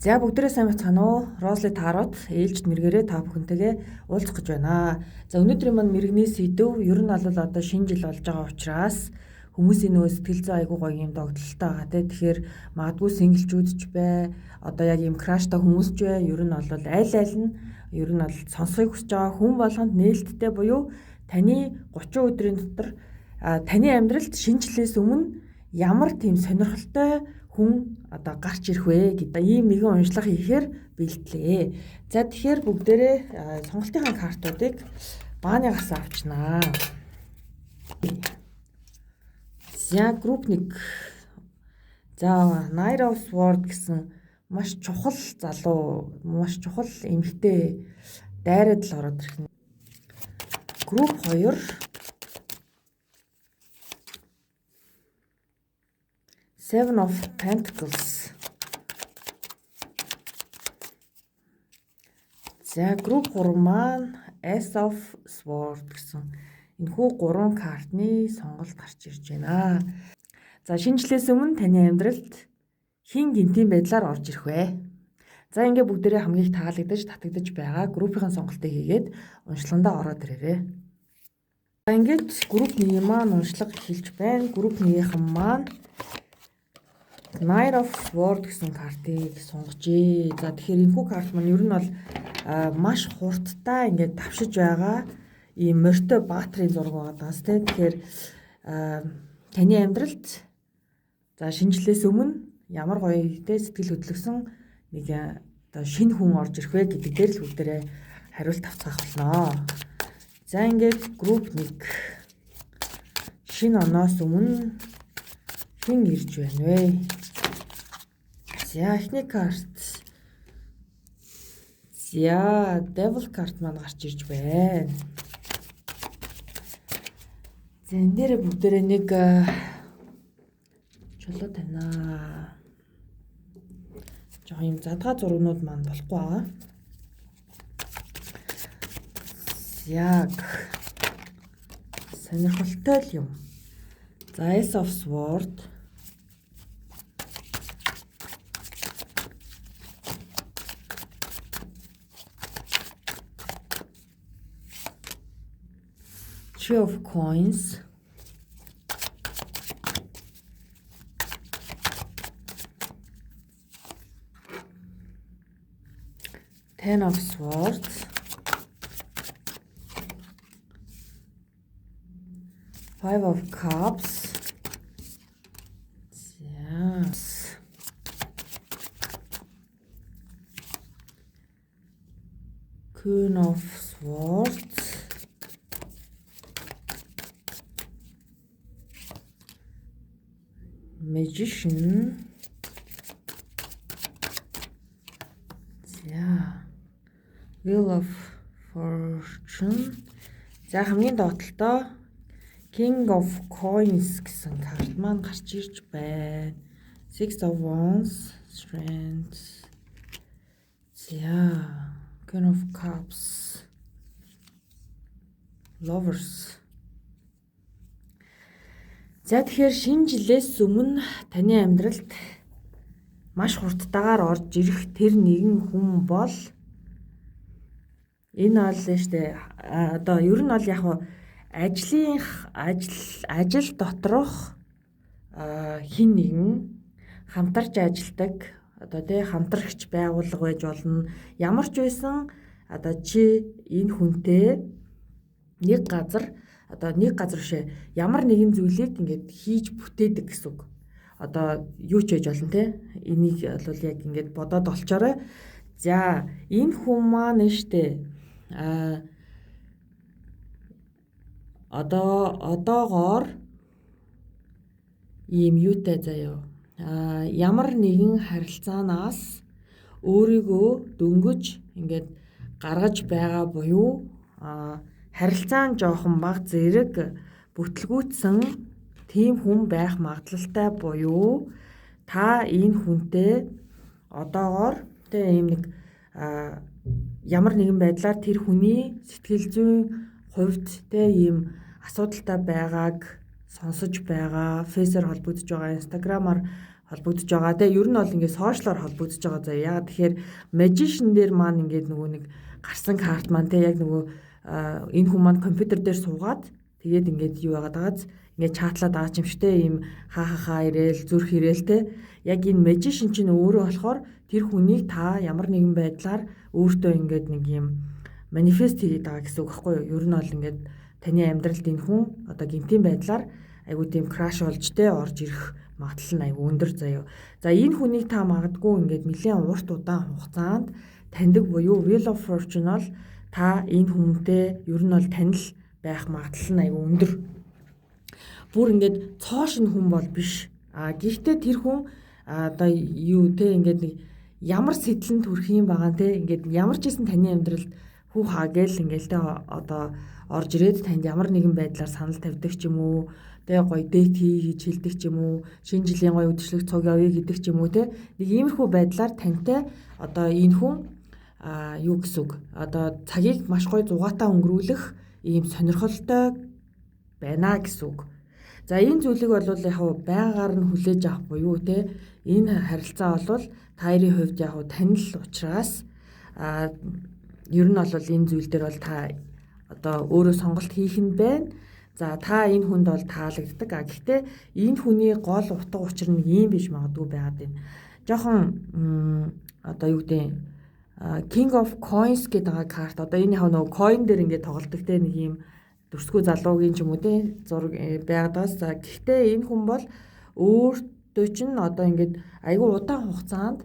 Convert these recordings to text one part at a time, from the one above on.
За бүгдээрээ сайн бацгаана уу? Росли Тарот ээлжид мэргээрээ та бүхэнтэйгээ уулзах гэж байна. За өнөөдрийн маань мэрэгний сэдв ер нь бол одоо шинэ жил болж байгаа учраас хүмүүсийн нөгөө сэтгэл зүй айгуу гоё юм догтлолтой байгаа те. Тэгэхээр магадгүй синглчүүд ч бай, одоо яг юм краштай хүмүүс ч бай. Ер нь бол аль нь ер нь бол сонсохыг хүсэж байгаа хүн болгонд нээлттэй буюу таны 30 өдрийн дотор таны амьдралд шинэ жилээс өмнө ямар тийм сонирхолтой хүн одоо гарч ирэх вэ гэдэг ийм нэгэн уншлага хийхээр бэлтлээ. За тэгэхээр бүгдээрээ сонголтынхаа картуудыг бааныгаас авчнаа. За групп 1. За Knight of Swords гэсэн маш чухал залуу, маш чухал эмэгтэй дайраад л ороод ирэх. Групп 2. Seven of Pentacles. За групп 3 маань Ace of Swords гэсэн энэхүү 3 картны сонголт гарч ирж байна. За шинэ жилээс өмнө таны амьдралд хин гинтийн байдлаар орж ирэх вэ? За ингээ бүгдээрээ хамгийн их таалагдаж, татагдаж байгаа группийн сонголтыг хийгээд уншлагандаа ороод ирээрэй. За ингээд групп 1 маань уншлага эхэлж байна. Групп 1-ийнхэн маань Knight of Swords гэсэн картыг сунгажээ. За тэгэхээр энэхүү карт маань ер нь бол маш хурдтай ингээд давшиж байгаа ийм морьтой баатрын зураг байгаа даас тийм. Тэгэхээр таны амьдралд за шинжлээс өмнө ямар гоё те сэтгэл хөдлөсөн нэг одоо шинэ хүн орж ирэх вэ гэдэг дээр л бүгдээрээ хариулт авцгаах болно. За ингээд групп 1 шинэ оноос өмнө хэн ирж байна вэ? За эхний карт. За Devil карт маань гарч ирж байна. За энэ дээр бүгдээрээ нэг чулуу танаа. Жоо юм задгаа зургнууд маань болохгүй байгаа. Яг сонирхолтой л юм. За Ace of Swords. Three of Coins. Ten of Swords. Five of Cups. Yes. Queen of Swords. Magician. За Wheel of Fortune. За хамгийн доотлолтоо King of Coins гэсэн карт маань гарч ирж байна. Six of Wands, Strength. За Queen of Cups. Lovers. За тэгэхээр шинэ жилээс өмнө таны амьдралд маш хурдтайгаар орж ирэх тэр нэгэн хүн бол энэ бол штэ одоо ер нь бол яг ажил доторх хин нэгэн хамтарч ажилдаг одоо тий хамтрагч байгууллага байж болно. Ямар ч байсан одоо чи энэ хүнтэй нэг газар бишээ ямар нэгэн зүйлийг ингээд хийж бүтээдэг гэсэн үг. Одоо юу ч байж болно те. Энийг бол яг ингээд бодоод олчоорой. За энэ хүн маань штэ одоогоор ийм юутай заяа. Ямар нэгэн харилцаанаас өөрийгөө дөнгөж ингээд гаргаж байгаа буюу харилцаа нь жоохон бага зэрэг бүтлгүүцсэн тийм хүн байх магадлалтай буюу та энэ хүнтэй одоогоор тэ ийм нэг ямар нэгэн байдлаар тэр хүний сэтгэл зүйн хувьд тэ ийм асуудалтай байгааг сонсож байгаа, фейсээр холбогдож байгаа, инстаграмаар холбогдож байгаа. Тэгээ ер нь бол ингээд сошиалор холбогдож байгаа. За яагаад тэгэхээр magician дээр маань ингээд нөгөө нэг гарсан карт маань те яг нөгөө энэ хүн маань компьютер дээр суугаад тэгээд ингээд юу яагаад байгааз ингээд чатлаад байгаа юм шигтэй ийм хаа ирээл зүрх ирээл те яг энэ magician чинь өөрөө болохоор тэр хүнийг та ямар нэгэн байдлаар өөртөө ингээд нэг юм манифест хийгээд байгаа гэсэн үг байхгүй юу? Ер нь бол ингээд таны амьдралд энэ хүн одоо гинтийн байдлаар айгуу тийм краш болж те орж ирэх магадлал нь айгуу өндөр заяа. За энэ хүнийг та магадгүй ингээд нэлээд урт удаан хугацаанд таньдаг буюу Wheel of Fortune бол та энэ хүнтэй ер нь бол танил байх магадлал нь айгуу өндөр. Бүр ингээд цоошин хүн бол биш. Гэхдээ тэр хүн одоо юу те ингээд нэг ямар сэтлэн төрх юм байгаа те ингээд ямар ч гэсэн таны амьдралд хүү хаа гээл ингээл те одоо орж ирээд танд ямар нэгэн байдлаар санал тавьдаг ч юм уу те гоё дэйт хийж хэлдэг ч юм уу шинэ жилийн гоё үдшилэг цуг явъя гэдэг ч юм уу те нэг иймэрхүү байдлаар тантай одоо энэ хүн юу гэсэн үг одоо цагийг маш гоё зугаатаа өнгөрүүлэх ийм сонирхолтой байна гэсэн үг. За энэ зүйлийг бол яг байгаар нь хүлээж авах буюу те энэ харилцаа бол та хоёрын хувьд яг танил учраас ер нь бол энэ зүйл дээр бол та одоо өөрөө сонголт хийх нь байна. За та энэ хүнд бол таалагддаг. Гэхдээ энэ хүний гол утга учир нь ийм биш магадгүй байгаад байна. Жохон одоо юу гэдэг King of Coins гэдэг карт одоо энэ яг нөгөө coin дээр ингээд тоглодог те нэг юм дүрсгүй залуугийн ч юм уу те зураг байгаадаас. За гэхдээ энэ хүн бол өөртөө чинь одоо ингээд айгүй удаан хугацаанд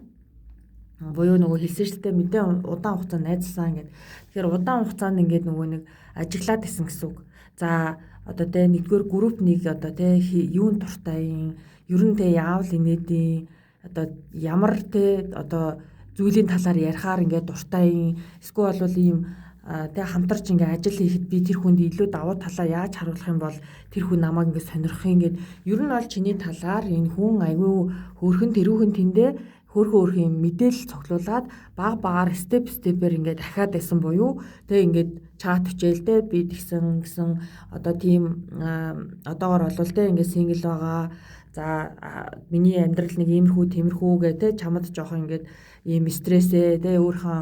буюу нөгөө хэлсэн шүү дээ мэдээ удаан хугацаанд найзлсан ингээд тэгэхээр удаан хугацаанд ингээд нөгөө нэг ажиглаад исэн гэсэн үг. За одоо тэ нэгдүгээр групп нэг одоо тэ юунд дуртай ер нь тэ яавал инээдийн одоо ямар тэ одоо зүйлийн талаар ярихаар ингээд дуртай эсвэл бол ийм тэ хамтарч ингээд ажил хийхэд би тэр хүнд илүү давуу талаа яаж харуулах юм бол тэр хүн намайг ингээд сонирхох ингээд ер нь бол чиний талаар энэ хүн айгүй хөөрхөн тэрүүхэн тэндээ хөөрхөн мэдээлэл цуглуулад багаар степээр ингээд дахиад байсан буюу тэг ингээд чат хичээлдээ би тэгсэн гэсэн одоо тийм одоогор болвол тэг ингээд сингл байгаа. За миний амьдрал нэг иймэрхүү тиймэрхүү гэдэг чамд жоохон ингээд ийм стрессээ тэг өөрийнхөө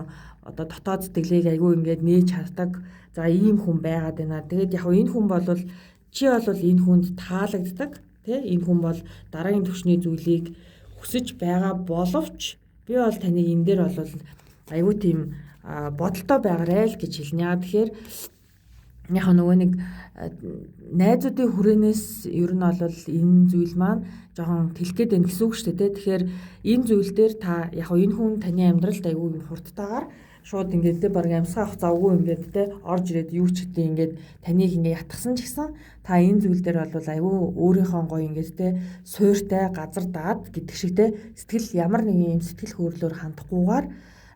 одоо дотоод сэтгэлийг айгүй ингээд нээж хардаг. За ийм хүн байгаад байна. Тэгээд яг энэ хүн бол чи бол энэ хүнд таалагддаг тэг энэ хүн бол дараагийн түвшний зүйлийг хүсэж байгаа боловч би бол таныг энэ дээр бол айгүй тийм бодолтой байгаарай л гэж хэлнэ. Тэгэхээр яг нөгөө нэг найзуудын хүрээнээс ер нь бол энэ зүйл маань жоохон тэлхгээд байна гэсэн үг шүү дээ. Тэгэхээр энэ зүйл дээр та яг энэ хүн таны амьдралд айгүй юм хурдтайгаар шууд ингээд те баг амьсгаа авах завгүй ингээд те орж ирээд юу ч гэдэг ингээд таныг ингээд ятгсан ч гэсэн та энэ зүйл дээр бол айгүй өөрийнхөө гоё ингээд те суйртай газар даад гэдэг шиг те сэтгэл ямар нэгэн юм сэтгэл хөдлөлөөр хандахгүйгээр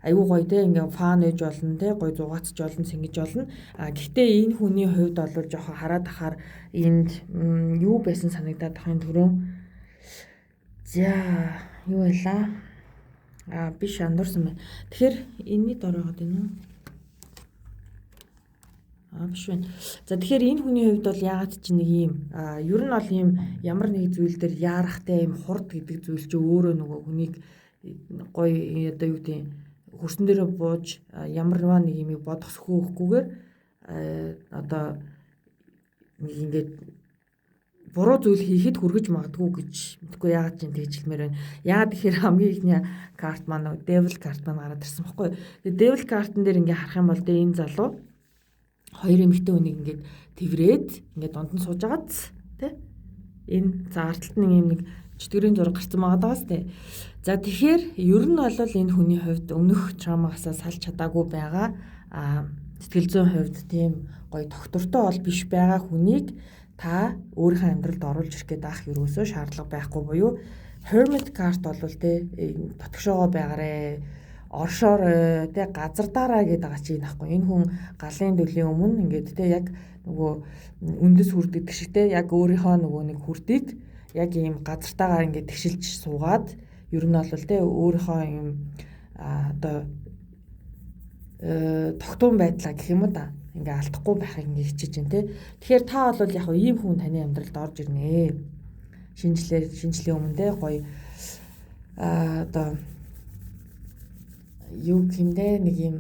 айгүй гоё те ингээд фан ээж болно те гоё зугаацч болно сэнгэж болно. Гэхдээ энэ хүний хувьд бол жоохон хараад ахаар энд юу байсан санагдаад ахын түрүү. За юу байлаа? Биш андуурсан байна. Тэгэхээр энэний дор байгаад байна уу? Биш байна. За тэгэхээр энэ хүний хувьд бол яагаад ч нэг юм ер нь бол ийм ямар нэг зүйл дээр яарахтай ийм хурд гэдэг зүйл чи өөрөө нөгөө хүнийг гоё одоо юу гэдэг хөрсөн дээрээ бууж ямарваа нэг юм бодох сөхөхгүйгээр одоо нэг ингээд буруу зүйл хийхэд хүргэж магадгүй гэж мэдгүй яагаад ч тэгж хэлмээр байна. Яагаад тэгэхээр хамгийн ихний карт маань Devil карт маань гараад ирсэн байхгүй. Тэгээ Devil картн дээр ингээ харах юм бол энэ залуу хоёр эмэгтэй хүнийг ингээд тэврээд ингээд дунд нь сууж байгааз тий. Энэ заарталт нэг юм нэг чөтгөрийн зураг гарсан байгаа даа тий. За тэгэхээр ер нь бол энэ хүний хувьд өмнөх травмаасаа салж чадаагүй байгаа. Сэтгэл зүйн хувьд тийм гоё доктортой бол биш байгаа хүнийг та өөрийнхөө амьдралд оруулж ирэх гээд ах юусоо шаардлага байхгүй буюу Hermit card бол те дотгошоогоо байгаарэ оршоор те газардаараа гэдэг байгаа чинь нахгүй энэ хүн галын дөлөлийн өмнө ингээд те яг нөгөө үндэс хүрдэг шиг те яг өөрийнхөө нөгөө нэг хүрдийг яг ийм газартаагаар ингээд тэгшилж суугаад ер нь бол те өөрийнхөө юм одоо тогтун байдлаа гэх юм уу да ингээ алдахгүй байхыг ингээ хичээж байна те. Тэгэхээр та бол яг ийм хүн таны амьдралд орж ирнэ. Шинжлэлийн өмнө те гоё одоо юу гэмдэ нэг юм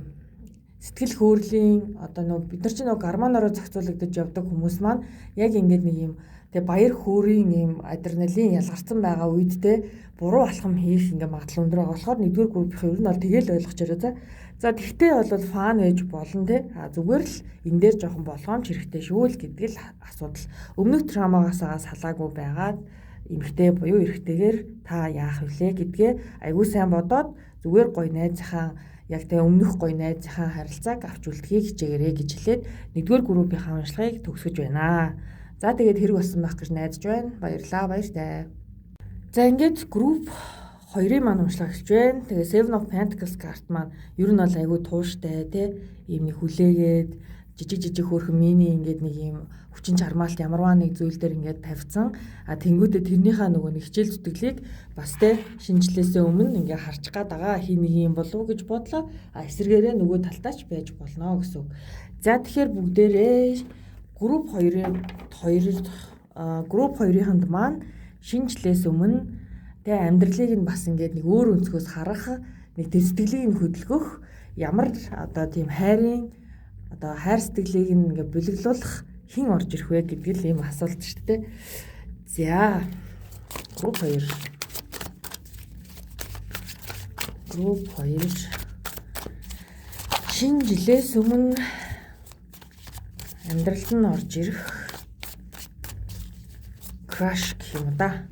сэтгэл хөөрлийн одоо нөгөө бид нар чинь нөгөө гормонороо зохицуулагдаж явдаг хүмүүс маань яг ингээд нэг юм тэгээ баяр хөөрийн юм адреналин ялгарсан байгаа үед те буруу алхам хийх ингээ магадлал өндөр байгаа болохоор нэгдүгээр группийн ер нь бол тэгэл ойлгож байгаа. За тэгтээ бол фан ээж болно те. Зүгээр л энэ дээр жоохон болгоомж хэрэгтэй шүү л гэдэг л асуудал. Өмнөх травмагаас салаагүй байгаад эмэгтэй буюу эрэгтэйгээр та яах вүлээ гэдгээ айгүй сайн бодоод зүгээр гой найзынхаа яг тэгээ өмнөх гой найзынхаа харилцааг авч үлдэхийг хичээгээрэй гэж хэлээд нэгдүгээр группийн уншлагыг төгсгөж байна. За тэгээд хэрэг болсон байх гэж найдаж байна. Баярлалаа, баяртай. За ингээд групп 2-ын маань уншлага эхэлж байна. Тэгээ Seven of Pentacles карт маань ер нь бол айгүй тууштай тий. Ийм нэг хүлээгээд жижиг хөөрхөн мини ингээд нэг ийм хүчин чармаалт ямарваа нэг зүйл дээр ингээд тавьсан. Тэнгүүдээ тэрнийхээ нөгөө нэг хичээл зүтгэлийг бас тий шинжилээсээ өмнө ингээд харж гад байгаа хий нэг юм болов уу гэж бодлоо. Эсвэргээрээ нөгөө талтаач байж болно гэсэн үг. За тэгэхээр бүгдээрээ групп 2-нд маань шинжилээс өмнө тэ амьдралыг нь бас ингээд нэг өөр өнцгөөс харах, нэг сэтгэлийг нь хөдөлгөх, ямар одоо тийм хайр сэтгэлийг нь ингээд бүлэглүүлэх хэн орж ирэх вэ гэдэг л ийм асуулт шүү дээ. За групп 2 шинжилээс өмнө амьдралд нь орж ирэх crush гэх юм да.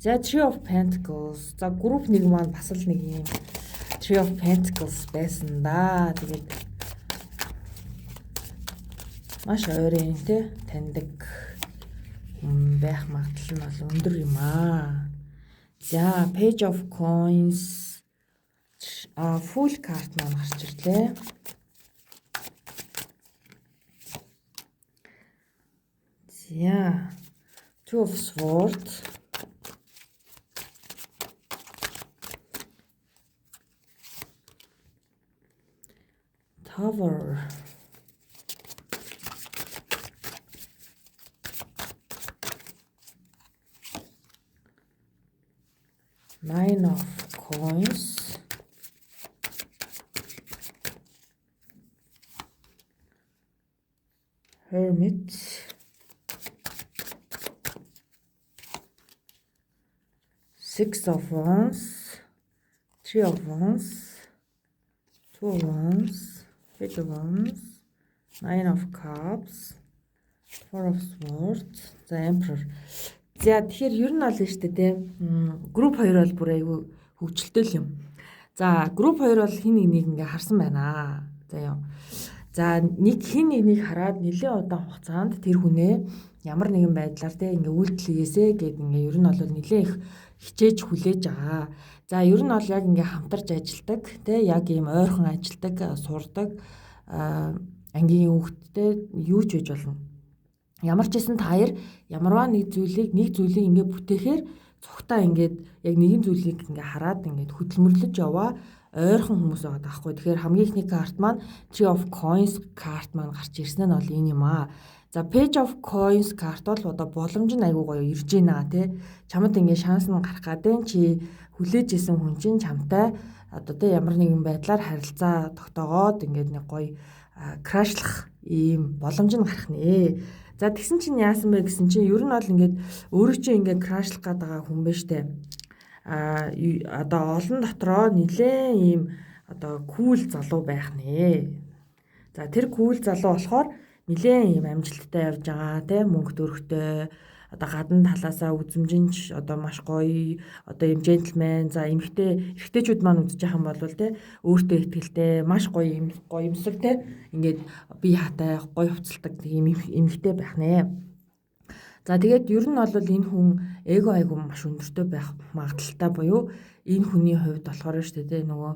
За Three of Pentacles. За групп 1 маань бас л нэг юм Three of Pentacles байсан да. Тэгээд маш ойрын те таньдаг байх магадлал нь бол өндөр юм аа. За Page of Coins full card маань гарч ирлээ. За Two of Swords, Tower, Nine of Coins, Hermit, Six of Wands, Three of Wands, Two of Wands, Eight of Wands, Nine of Cups, Four of Swords, The Emperor. За тэгэхээр ер нь бол нь шүү дээ те. Групп 2 бол бүр айгүй хөвгчлөлтэй юм. За групп 2 бол хин нэг ингээ харсан байна. За яа. За нэг хин нэг хараад нэлээд удаан хугацаанд тэр хүнээ ямар нэгэн байдлаар те ингээ үйлдэл хийгээсэ гэд ингээ ер нь бол нэлээд их хичээж хүлээж байгаа. За ер нь бол яг ингээ хамтарч ажилдаг те яг ийм ойрхон ажилдаг, сурдаг ангийн хүүхдтэй юу ч хийж болно. Ямар ч байсан та хоёр ямарваа нэг зүйлийг ингээ бүтээхээр цогтаа ингээд яг нэгэн зүйлийг ингээ хараад ингээд хөдөлмөрлөж яваа ойрхон хүмүүс байгаа таахгүй. Тэгэхээр хамгийн ихний карт маань Three of Coins карт маань гарч ирсэн нь бол энэ юм аа. За Page of Coins карт бол одоо боломж нь айгүй гоё ирж байна те. Чамд ингээ шанс нь гарах гадэн чи хүлээж исэн хүн чинь чамтай одоо те ямар нэгэн байдлаар харилцаа тогтоогоод ингээд нэг гоё крашлах ийм боломж нь гарах нэ. За тэгсэн чинь яасан бэ гэсэн чинь ер нь бол ингээд өөрөө чинь ингээд крашлах гээд байгаа хүн байна штэ. Одоо олон дотроо нилээн ийм одоо кул залуу байх нэ. За тэр кул залуу болохоор нилээн ийм амжилттай явж байгаа тийм мөнгө төрхтэй одоо гадна талаасаа үзмжинч одоо маш гоё одоо ийм джентльмен за эрэгтэйчүүд маань үзэж байгаа юм бол те өөртөө ихтэй маш гоё юм гоёмсог те ингээд би хаатай гоё хувцалдаг ийм эмэгтэй байх нэ. За тэгээд ер нь бол энэ хүн эго айгу маш өндөртэй байх магадaltaй буюу энэ хүний хувьд болохоор шүү дээ нөгөө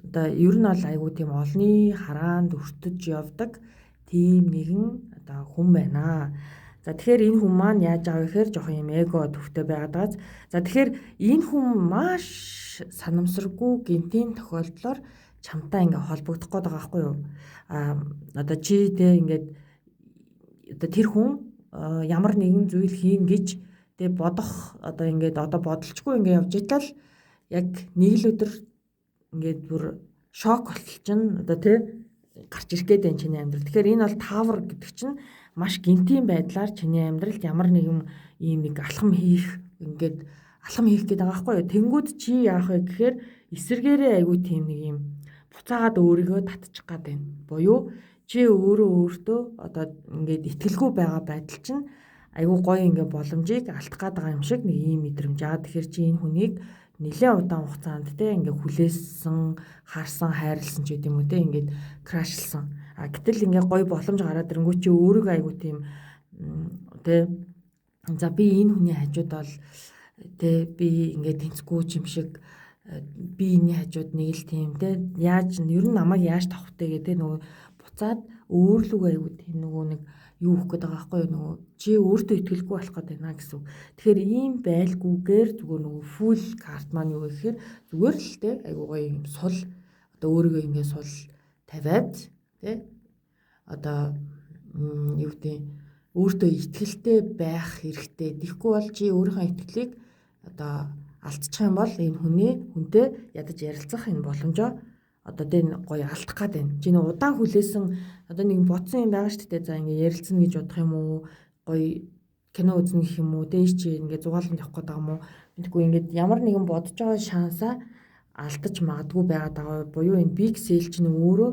одоо ер нь бол айгу тийм олны хараанд өртөж явдаг тийм нэгэн одоо хүн байна. За тэгэхээр энэ хүн маань яаж байгаа вэ гэхээр жоохон юм эго төвтэй байгаад байгаа. За тэгэхээр энэ хүн маш санамсаргүй гинтийн тохиолдлоор чамтай ингээ холбогдох гээд байгаа байхгүй юу? Одоо чи тэ ингээд одоо тэр хүн ямар нэгэн зүйл хийн гэж тэгээ бодох одоо ингээд одоо бодолчгүй ингээд явж итэл яг нэг л өдөр ингээд бүр шок болчихно одоо тий гарч ирэх гээд байна чиний амьдрал. Тэгэхээр энэ бол тавар гэдэг чинь маш гинтийн байдлаар чиний амьдралд ямар нэгэн ийм нэг алхам хийх гээд байгаа байхгүй юу. Тэнгүүд чи яах вэ гэхээр эсэргээрээ айгүй тийм нэг юм буцаагаад өөрийгөө татчих гад байна. Буюу чи өөртөө одоо ингээд итгэлгүй байгаа байдал чинь айгүй гоё ингээд боломжийг алдах гад байгаа юм шиг нэг ийм мэдрэмж. Тэгэхээр чи энэ хүнийг нэлээд удаан хугацаанд те ингээд хүлээсэн, харсан, хайрлсан ч гэдэм үү те ингээд крашлсан. Гэтэл ингээд гоё боломж гараад ирэнгүүт чи өөрийгөө айгүй тийм те за би энэ хүний хажууд бол те би ингээд тэнцгүй юм шиг би энэ хажууд нэг л тийм те яаж ер нь намайг яаж тавхтай гэдэг нөгөө буцаад өөрлөгөө айгүй тийм нөгөө нэг юу өгөх гээд байгаа байхгүй юу нөгөө чи өөртөө итгэлгүй болох гээд байна гэсэн. Тэгэхээр ийм байлгүйгээр зүгээр нөгөө фул карт маань юу гэхээр зүгээр л те айгүй гоё юм сул одоо өөрийгөө ингээд сул тавиад те одоо юу гэдэг өөртөө итгэлтэй байх хэрэгтэй. Тэгэхгүй бол чи өөрийнхөө итгэлийг одоо алдчих юм бол энэ хүнтэй ядаж ярилцах энэ боломжоо одоо тэн гоё алдах гад байна. Чи нэг удаан хүлээсэн одоо нэг бодсон юм байгаа шүү дээ. За ингээ ярилцсан гэж бодох юм уу? Гоё кино үзнэ гэх юм уу? Дээш чи ингээ зугаалганд явах гээд байгаа юм уу? Мэдгүй ингээд ямар нэгэн бодож байгаа шансаа алдаж магадгүй байгаад байгаа. Буюу энэ big sale чинь өөрөө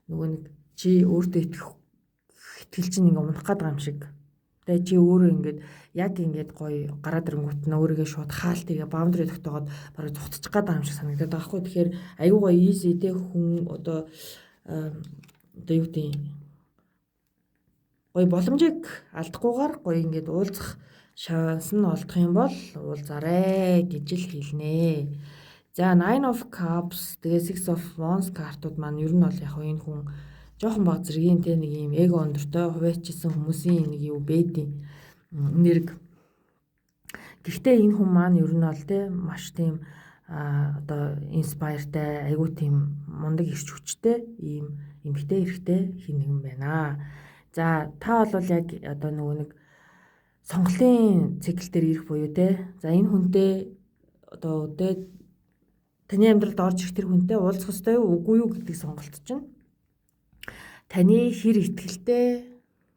нөгөө нэг чи өөртөө итгэл чинь ингээ унах гээд байгаа юм шиг. Тэгээ чи өөрөө ингээд яг ингээд гоё гараад ирэнгүүт нь өөрийгөө шууд хаалтыгээ баундари тогтоогоод бараг зүхтчих гээд байгаа юм шиг санагдаад байгаа хгүй. Тэгэхээр аюу гоё easy те хүн одоо юу гэдэг гоё боломжийг алдахгүйгээр гоё ингээд уулзах шанс нь олдох юм бол уулзаарэ гэж л хэлнэ. За 9 of cups тэгээ 6 of wands картууд маань ер нь бол яг энэ хүн жоохон баг зэргийн те нэг юм эго өндөртэй хуваачсан хүмүүсийн нэг юу бэдийн нэрг. Гэхдээ энэ хүн маань ер нь бол те маш тийм одоо инспайртай айгүй тийм мундаг ирч хүчтэй ийм эмгтэй эрэгтэй хин нэгэн байна. За та бол яг одоо нөгөө нэг сонголтын цикл дээр ирэх буюу те. За энэ хүнтэй одоо те таны амьдралд орж ирэх тэр хүнтэй уулзах ёстой юу үгүй юу гэдэг сонголт чинь таны хэр итгэлтэй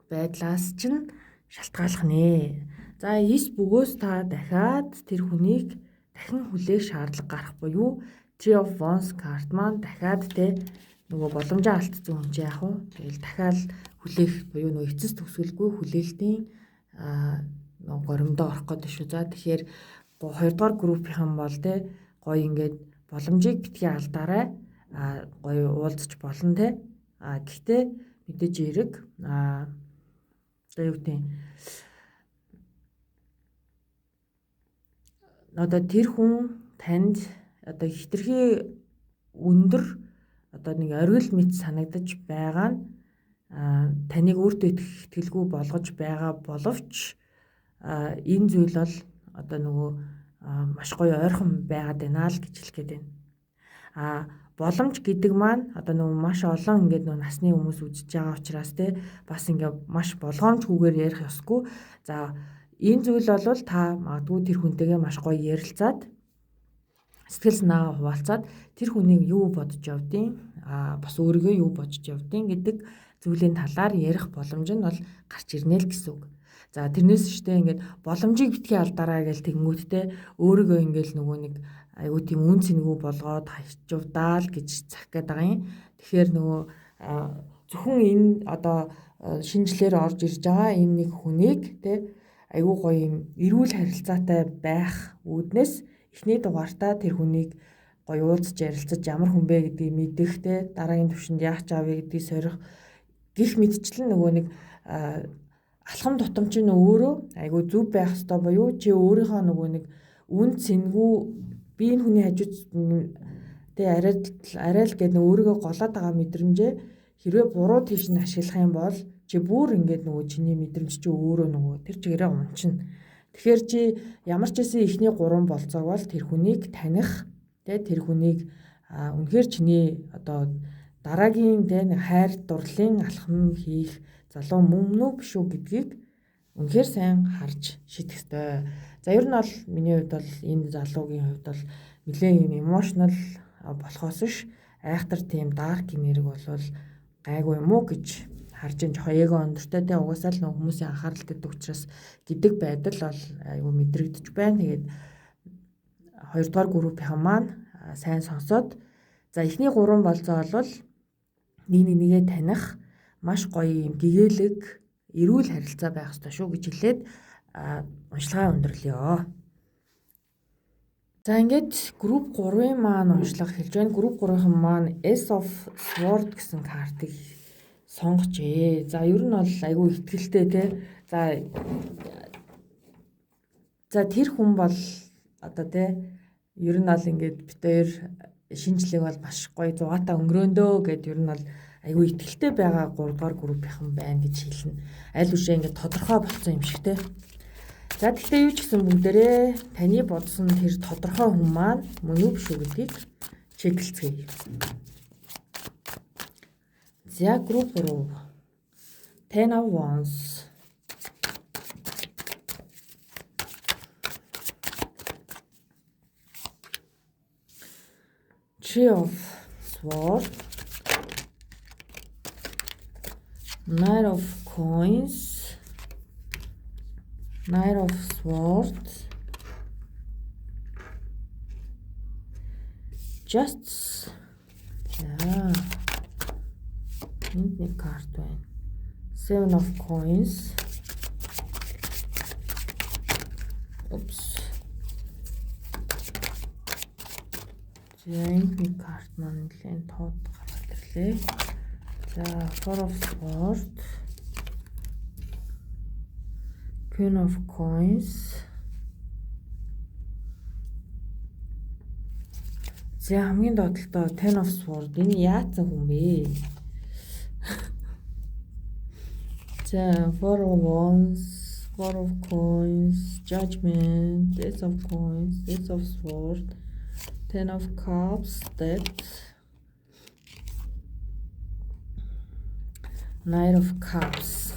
байдлаас чинь шалтгааллах нэ. За 9 бөгөөс та дахиад тэр хүнийг дахин хүлээх шаардлага гарах буюу Three of Wands карт маань дахиад те нөгөө боломжоо алдсан хүн чинь яг уу тэгэл дахиад хүлээх буюу нөгөө эцэс төгсгөлгүй хүлээлтийн нөгөө горимдоо орох гэдэг шүү. За тэгэхээр 2 дугаар группийнхан бол те гоё ингээд боломжийг битгий алдаарай гоё уулзч болно те. Гэхдээ мэдээж эрэг одоо юу гэдэг одоо тэр хүн танд одоо хитрхи өндөр одоо нэг оргил мэт санагдаж байгаа нь таныг өөртөө итгэлгүй болгож байгаа боловч энэ зүйл бол одоо нөгөө маш гоё ойрхон байгаад байна л гэж хэлэх гээд байна. Боломж гэдэг маань одоо нөгөө маш олон ингээд нөгөө насны хүмүүс үзэж байгаа учраас те бас ингээд маш болгоомжгүйгээр ярих ёсгүй. За энэ зүйл бол та магадгүй тэр хүнтэйгээ маш гоё ярилцаад сэтгэл санаагаа хуваалцаад тэр хүнийг юу бодож явдیں۔ Бас өөрийгөө юу бодож явдیں гэдэг зүйлийн талаар ярих боломж нь бол гарч ирнэ л гэсэн үг. За тэрнээс штэ ингээд боломжийг битгий алдаарай гэж тэнгүүттэй өөрийгөө ингээд нөгөө нэг айгуу тийм үн цэнгүй болгоод хайчувдаал гэж зах гээд байгаа юм. Тэгэхээр нөгөө зөвхөн энэ одоо шинжлэлээр орж ирж байгаа энэ нэг хүнийг те айгуу гоё юм эрүүл харилцаатай байх үүднээс эхний дугаартаа тэр хүнийг гоё уулзч ярилцаж ямар хүн бэ гэдгийг мэдэх те дараагийн түвшинд яах ч авъя гэдгийг сорих гих мэдчлэн нөгөө нэг алхам тутамч нь өөрөө айгуу зөв байх ёстой буюу чи өөрийнхөө нөгөө нэг үн цэнгүй би энэ хүний хажууд тэ арай л гэдэг өөрийгөө голоод байгаа мэдрэмжээ хэрвээ буруу тийш нь ашиглах юм бол чи бүр ингээд нөгөө чиний мэдрэмж чи өөрөө нөгөө тэр чигээрээ унчна. Тэгэхээр чи ямар ч гэсэн ихний 3 болцоог бол тэр хүнийг таних тэ тэр хүнийг үнэхээр чиний одоо дараагийн тэ хайр дурлалын алхам хийх залуу мөн үү биш үү гэдгийг үнэхээр сайн харж шийдэх ёстой. За ер нь бол миний хувьд бол энэ залуугийн хувьд бол нэлээд юм emotional болохоос ш айхтар тийм dark нэрэг болвол гайгүй юм уу гэж харж ин жоохон эго өндөртэй те угаасаа л хүмүүсийн анхаарал татдаг учраас гэдэг байдал бол айгүй мэдрэгдэж байна. Тэгээд хоёрдугаар группийн маань сайн сонсоод за эхний 3 болцоо бол нэгээ таних маш гоё юм гэгээлэг эрүүл харилцаа байх ёстой шүү гэж хэлээд уншлагаа өндөрлөё. За ингээд групп 3-ын маань уншлага хэлж байна. Групп 3-ын маань Ace of Swords гэсэн картыг сонгожээ. За ер нь бол айгүй ихтгэлтэй те. За тэр хүн бол одоо те ер нь бол ингээд битээр шинжлэх бол маш гоё 6-таа өнгөрөөндөө гэд ер нь бол айгүй ихтгэлтэй байгаа 3-р группийнхан байна гэж хэлнэ. Аль үшээ ингээд тодорхой болсон юм шиг те. За тэгтээ юу ч гэсэн бүгдээрээ таны бодсон тэр тодорхой хүн маань мөн үү биш үү гэдгийг чеклцгээе. За групп 3 10 of Wands. Three of Swords. Knight of Coins. Knight of Swords. Justice. За. Энд нэг карт байна. Seven of Coins. Oops. За энд нэг карт маань нэлээд тод гараад ирлээ. За Four of Swords. Queen of Coins. За хамгийн доотлолтой Ten of Swords. Энэ яатсан хүн бэ? За Four of Wands, Four of Coins, Judgment, Ace of Coins, Ace of Swords, Ten of Cups, Death, Knight of Cups.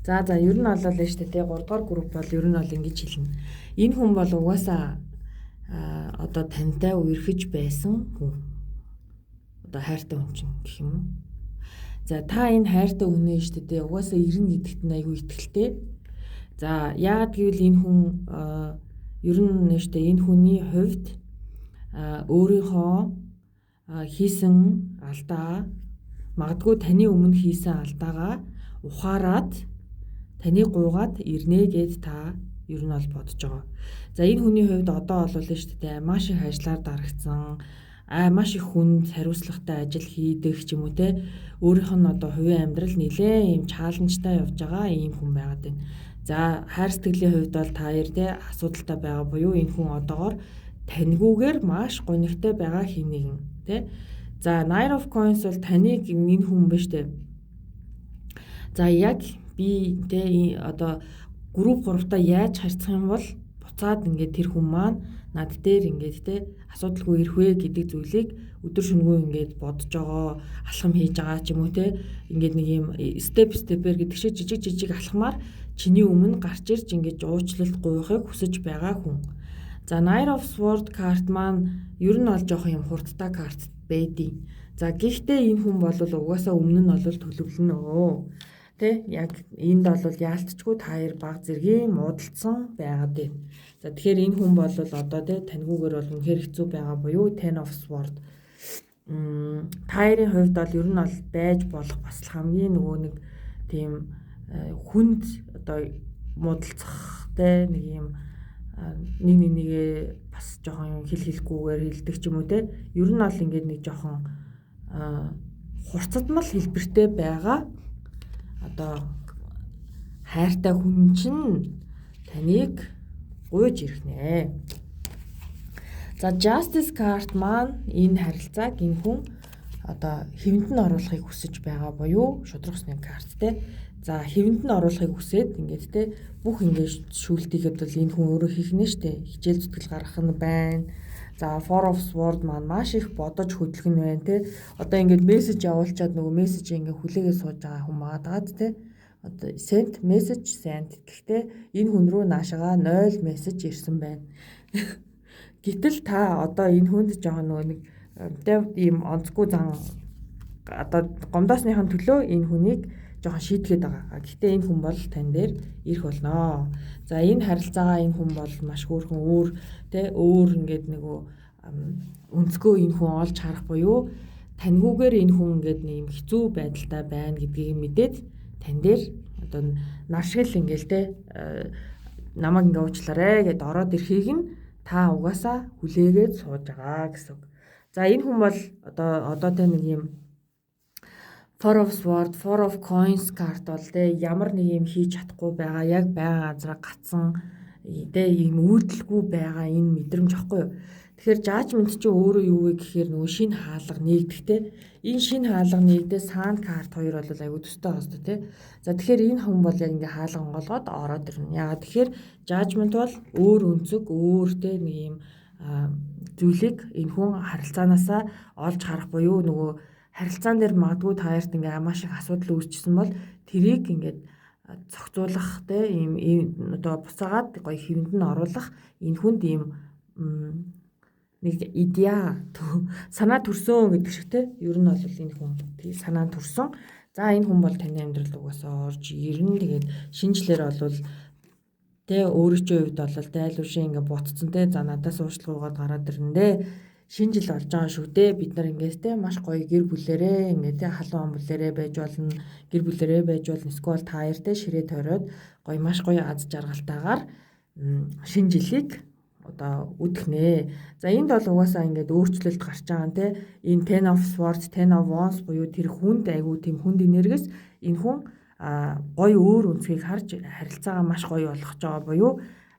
За ер нь болоо л шүү дээ. 3-р групп бол ер нь бол ингэж хэлнэ. Энэ хүн бол угаасаа одоо тантай үерхэж байсан хүн. Одоо хайртай хүн чинь гэх юм уу? За та энэ хайртай үнэ шүү дээ. Угаасаа ирнэ гэдэгт нь айгүй итгэлтэй. За яагаад гэвэл энэ хүн ер нь шүү дээ. Энэ хүний хувьд өөрийнхөө хийсэн алдаа магадгүй таны өмнө хийсэн алдаагаа ухаарад таны гуйгаад ирнэ гэд та ер нь бол бодож байгаа. За энэ хүний хувьд одоо бол шүү дээ маш их ажлаар дарагдсан, маш их хүнд хариуцлагатай ажил хийдэг ч юм уу те өөрийнх нь одоо хувийн амьдрал нэлээ юм чаленжтай явж байгаа ийм хүн байгаад байна. За хайр сэтгэлийн хувьд бол та яар те асуудалтай байгаа буюу энэ хүн одоогоор таньгүйгээр маш гонигтай байгаа хин нэгэн те. За Knight of Coins бол таныг энэ хүн биш те. За яг би тэ одоо групп 3-таа яаж харьцах юм бол буцаад ингээд тэр хүн маань над дээр ингээд тэ асуудалгүй ирэх вэ гэдэг зүйлийг өдөр шөнөгүй ингээд бодож байгаа, алхам хийж байгаа ч юм уу тэ ингээд нэг юм степээр гэдэг шиг жижиг алхмаар чиний өмнө гарч ирж ингээд уучлалт гуйхыг хүсэж байгаа хүн. За Knight of Swords карт маань ер нь бол жоох юм хурдтай карт байдیں۔ За гэхдээ энэ хүн бол угаасаа өмнө нь бол төлөвлөнө. Тэ яг энд бол яалтчгүй таяр баг зэргийн муудалцсан байгаад байна. За тэгэхээр энэ хүн бол одоо тэ таньгүйгээр бол үнэхээр хэцүү байгаа буюу Ten of Swords. Таярын хувьд бол ер нь бол байж болох бас хамгийн нөгөө нэг тийм хүнд одоо муудалцах тэ нэг юм нэгээ бас жоохон хэлэхгүйгээр хэлдэг ч юм уу те ер нь бол ингээд нэг жоохон хурцдмал хэлбэртэй байгаа одоо хайртай хүн чинь таныг гуйж ирэх нэ. За Justice card маань энэ харилцааг энэ хүн одоо хэвэнд нь оруулахыг хүсэж байгаа буюу шудраг усны карт те. За хэвэнд нь оруулахыг хүсээд ингээд те бүх ингээд шүүлтийгэд бол энэ хүн өөрөө хийх нэ штэ. Хичээл зүтгэл гаргах нь байна. За Four of Swords маань маш их бодож хөдлөх нь байна те. Одоо ингээд мессеж явуулчаад нөгөө мессежийг ингээд хүлээгээ сууж байгаа хүн магадад те. одоо sent message sent гэхдээ энэ хүн рүү наашаага 0 мессеж ирсэн байна. Гэтэл та одоо энэ хүнд жоохон нөгөө нэг ийм онцгүй зан одоо гомдоосныхын төлөө энэ хүнийг жоохон шийтгээд байгаа. Гэхдээ энэ хүн бол тань дээр ирэх болноо. За энэ харилцаагаа энэ хүн бол маш хөөрхөн өөр ингээд нөгөө өнцгөө энэ хүн олж харах буюу таньгүйгээр энэ хүн ингээд нэг юм хэцүү байдалтай байна гэдгийг мэдээд тань дээр одоо наршил ингээл намайг ингээ уучлаарай гэд ороод ирэхийг нь та угаасаа хүлээгээд сууж байгаа гэсэн үг. За энэ хүн бол одоо тэ нэг юм Four of Swords, Four of Coins карт бол тэ ямар нэг юм хийж чадахгүй байгаа, яг байгаа газараа гацсан тэ ийм үйлдэлгүй байгаа энэ мэдрэмж ахгүй юу. Тэгэхээр judgment чи өөрөө юу вэ гэхээр нөгөө шинэ хаалга нэгдэхтэй. Энэ шинэ хаалга нэгдээ sand card 2 бол аюу төстэй хостой тий. За тэгэхээр энэ хүн бол яг ингээ хаалга онголгоод ороод ирнэ. Яагаад тэгэхээр judgment бол өөр өнцөг, өөр тий нэг юм зүйлийг энэ хүн харилцаанаасаа олж харах буюу нөгөө харилцаан дээр магадгүй таарт ингээ маш их асуудал үүсчихсэн бол тэрийг ингээд зохицуулах тий ийм одоо буцаагаад гоё хэвэнд нь оруулах энэ хүнд ийм нэг идеа санаа төрсөн гэдэг шиг те ер нь бол энэ хүн тий санаа төрсөн. За энэ хүн бол таны амьдралд угаасаа орж ирнэ. Тэгээд шинжлэр бол те өөрийнхөө хувьд бол дайлуушаа ингээ ботцсон те за надаас уучлалгаагаад гараад ирнэ дээ. Шинжил болж байгаа шүү дээ. Бид нар ингээс те маш гоё гэр бүлэрээ ингээ те халуун бүлэрээ байж болно. Гэр бүлэрээ байж болно. Эсвэл таяр те ширээ тойроод гоё маш гоё аз жаргалтайгаар шинжилийг одоо үтгэнэ. За энд бол угаасаа ингээд өөрчлөлт гарч байгаа нэ. Энэ Ten of Swords, Ten of Wands буюу тэр хүнд айгүй тийм хүнд энергиэс энэ хүн гоё өөр өнцгийг харж харилцаагаа маш гоё болгож байгаа буюу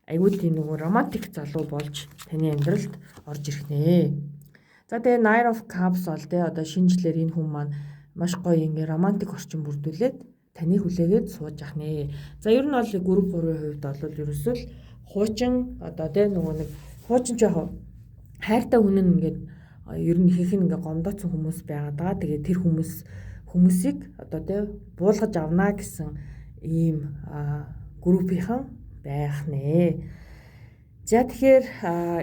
айгүй тийм нөгөө романтик залуу болж таны амьдралд орж ирэх нэ. За тэгээ Nine of Cups бол тэ одоо шинжлэр энэ хүн маань маш гоё ингээ романтик орчин бүрдүүлээд таныг хүлээгээд сууж ах нэ. За ер нь бол групп 3-ийн хувьд бол ерөөсөө хуучин одоо тэ нөгөө нэг хуучин ч яг хайртай хүн нь ингээд ер нь ихэнх нь ингээд гомдооцсон хүмүүс байгаад байгаа. Тэгээ тэр хүмүүсийг одоо тэ буулгаж авна гэсэн ийм группийнхан байх нэ. За тэгэхээр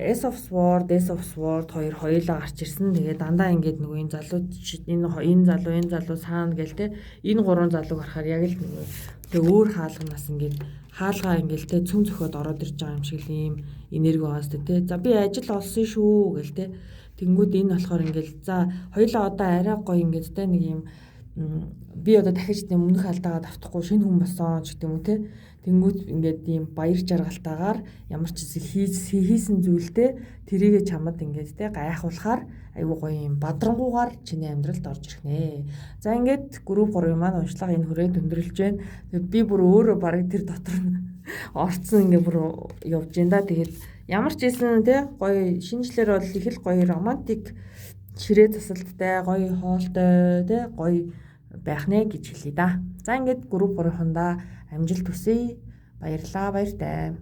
S of Sword хоёр хоёулаа гарч ирсэн. Тэгээ дандаа ингээд нөгөө энэ залуу саана гэл тэ энэ гурван залуу гарахаар яг л нөгөө тэг өөр хаалганаас ингээд хаалгаа ингээл те цөм зөхөд ороод ирж байгаа юм шиг л ийм энерги угаастай те. За би ажил олсон шүү гэл те. Тэнгүүд энэ болохоор ингээл за хоёлаа одоо арай гоё ингээд те нэг ийм би одоо дахиж тийм өмнөх алдаагаа давтахгүй шинэ хүн болсон ч гэдэг юм уу те. Тэнгүүд ингээд ийм баяр жаргалтайгаар ямар ч хийсэн зүйлдээ тэрийгэ чамд ингээд те гайхуулахаар айгуу гоё юм бадрангуугаар чиний амьдралд орж ирэх нэ. За ингээд групп 3 маань уншлага энэ хүрээд өндөрлж байна. Би бүр өөрөө барыг тэр дотор орцсон ингээд бүр явж байна да. Тэгээд ямар ч ийсэн те гоё шинжлэр бол их л гоё романтик ширээ засалттай гоё хоолтой те гоё байх нэ гэж хэлье да. За ингээд групп 3-ында амжилт хүсье. Баярлалаа баяртай.